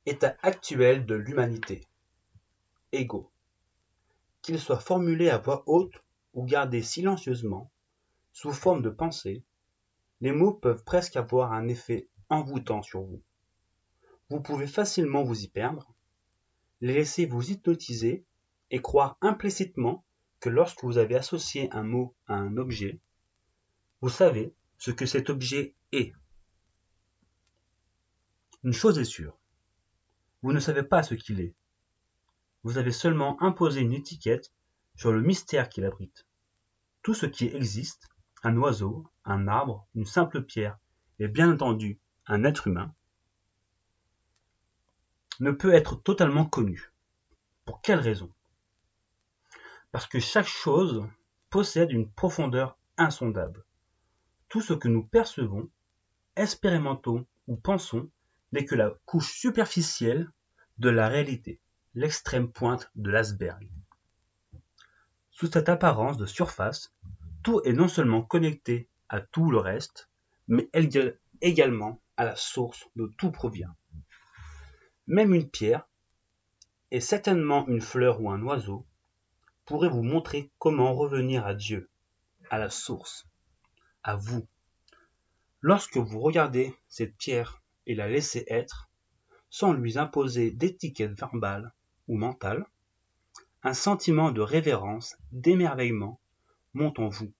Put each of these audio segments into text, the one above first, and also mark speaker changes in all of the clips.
Speaker 1: État actuel de l'humanité. Ego. Qu'il soit formulé à voix haute ou gardé silencieusement, sous forme de pensée, les mots peuvent presque avoir un effet envoûtant sur vous. Vous pouvez facilement vous y perdre, les laisser vous hypnotiser et croire implicitement que lorsque vous avez associé un mot à un objet, vous savez ce que cet objet est. Une chose est sûre, vous ne savez pas ce qu'il est. Vous avez seulement imposé une étiquette sur le mystère qu'il abrite. Tout ce qui existe, un oiseau, un arbre, une simple pierre, et bien entendu un être humain, ne peut être totalement connu. Pour quelle raison? Parce que chaque chose possède une profondeur insondable. Tout ce que nous percevons, expérimentons ou pensons n'est que la couche superficielle de la réalité, l'extrême pointe de l'iceberg. Sous cette apparence de surface, tout est non seulement connecté à tout le reste, mais également à la source de tout provient. Même une pierre, et certainement une fleur ou un oiseau, pourrait vous montrer comment revenir à Dieu, à la source, à vous. Lorsque vous regardez cette pierre et la laissez être, sans lui imposer d'étiquette verbale ou mentale, un sentiment de révérence, d'émerveillement monte en vous.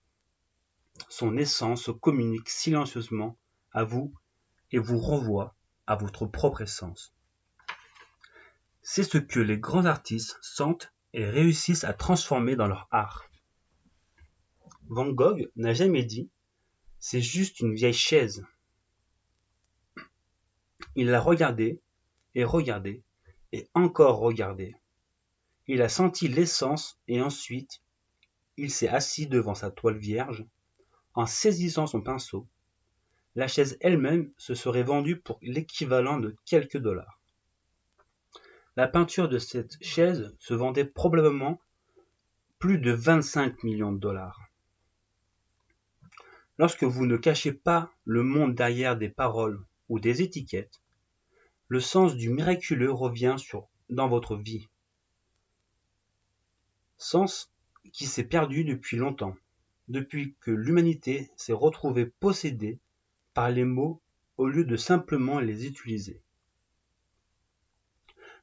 Speaker 1: Son essence se communique silencieusement à vous et vous renvoie à votre propre essence. C'est ce que les grands artistes sentent et réussissent à transformer dans leur art. Van Gogh n'a jamais dit « c'est juste une vieille chaise ». Il l'a regardé et encore regardé. Il a senti l'essence et ensuite il s'est assis devant sa toile vierge. En saisissant son pinceau, la chaise elle-même se serait vendue pour l'équivalent de quelques dollars. La peinture de cette chaise se vendait probablement plus de 25 millions de dollars. Lorsque vous ne cachez pas le monde derrière des paroles ou des étiquettes, le sens du miraculeux revient dans votre vie. Sens qui s'est perdu depuis longtemps, depuis que l'humanité s'est retrouvée possédée par les mots au lieu de simplement les utiliser.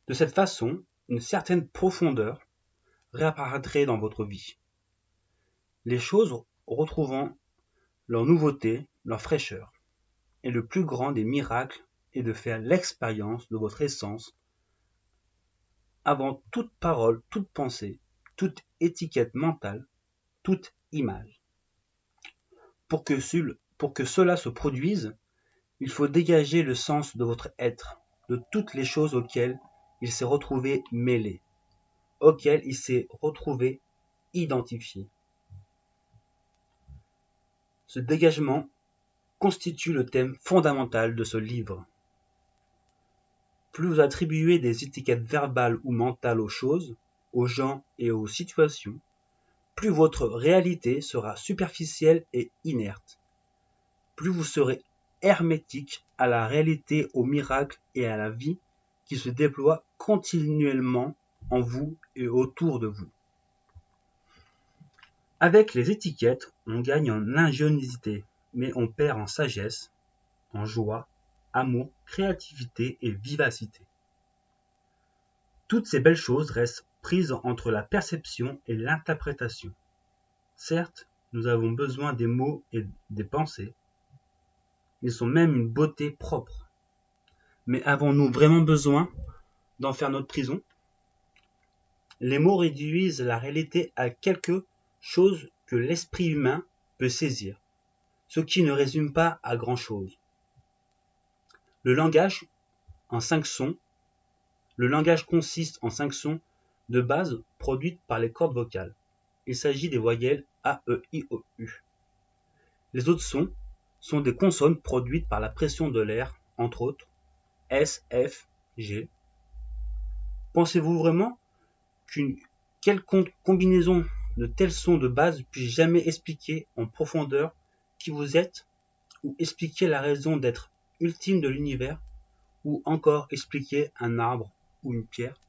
Speaker 1: De cette façon, une certaine profondeur réapparaîtrait dans votre vie. Les choses retrouvant leur nouveauté, leur fraîcheur. Et le plus grand des miracles est de faire l'expérience de votre essence avant toute parole, toute pensée, toute étiquette mentale, toute image. Pour que cela se produise, il faut dégager le sens de votre être, de toutes les choses auxquelles il s'est retrouvé mêlé, auxquelles il s'est retrouvé identifié. Ce dégagement constitue le thème fondamental de ce livre. Plus vous attribuez des étiquettes verbales ou mentales aux choses, aux gens et aux situations, plus votre réalité sera superficielle et inerte. Plus vous serez hermétique à la réalité, au miracle et à la vie qui se déploie continuellement en vous et autour de vous. Avec les étiquettes, on gagne en ingéniosité, mais on perd en sagesse, en joie, amour, créativité et vivacité. Toutes ces belles choses restent prises entre la perception et l'interprétation. Certes, nous avons besoin des mots et des pensées. Ils sont même une beauté propre. Mais avons-nous vraiment besoin d'en faire notre prison? Les mots réduisent la réalité à quelque chose que l'esprit humain peut saisir, ce qui ne résume pas à grand-chose. Le langage consiste en 5 sons de base produites par les cordes vocales. Il s'agit des voyelles A, E, I, O, U. Les autres sons sont des consonnes produites par la pression de l'air, entre autres S, F, G. Pensez-vous vraiment qu'une quelconque combinaison de tels sons de base puisse jamais expliquer en profondeur qui vous êtes ou expliquer la raison d'être ultime de l'univers ou encore expliquer un arbre ou une pierre.